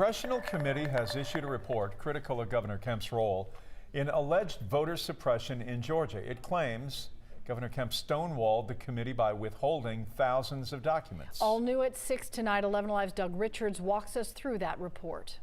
Congressional committee has issued a report critical of Governor Kemp's role in alleged voter suppression in Georgia. It claims Governor Kemp stonewalled the committee by withholding thousands of documents. All new at 6 tonight, 11 Alive's Doug Richards walks us through that report.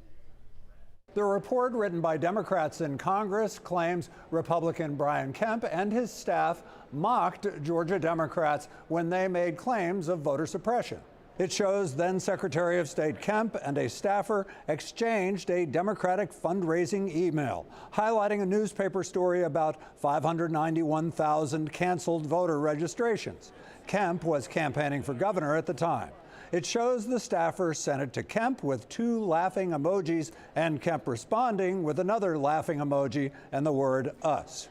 The report, written by Democrats in Congress, claims Republican Brian Kemp and his staff mocked Georgia Democrats when they made claims of voter suppression. It shows then Secretary of State Kemp and a staffer exchanged a Democratic fundraising email, highlighting a newspaper story about 591,000 canceled voter registrations. Kemp was campaigning for governor at the time. It shows the staffer sent it to Kemp with 2 laughing emojis and Kemp responding with another laughing emoji and the word "us."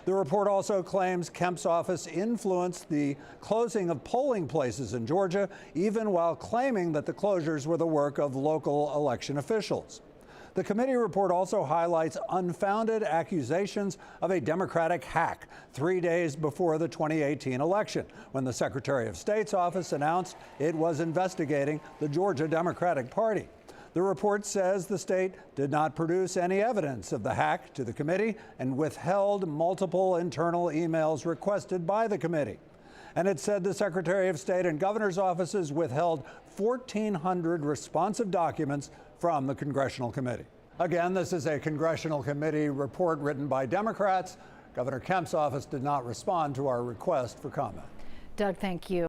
The report also claims Kemp's office influenced the closing of polling places in Georgia, even while claiming that the closures were the work of local election officials. The committee report also highlights unfounded accusations of a Democratic hack 3 days before the 2018 election, when the Secretary of State's office announced it was investigating the Georgia Democratic Party. The report says the state did not produce any evidence of the hack to the committee and withheld multiple internal emails requested by the committee. And it said the Secretary of State and governor's offices withheld 1,400 responsive documents from the Congressional committee. Again, this is a Congressional committee report written by Democrats. Governor Kemp's office did not respond to our request for comment. Doug, thank you.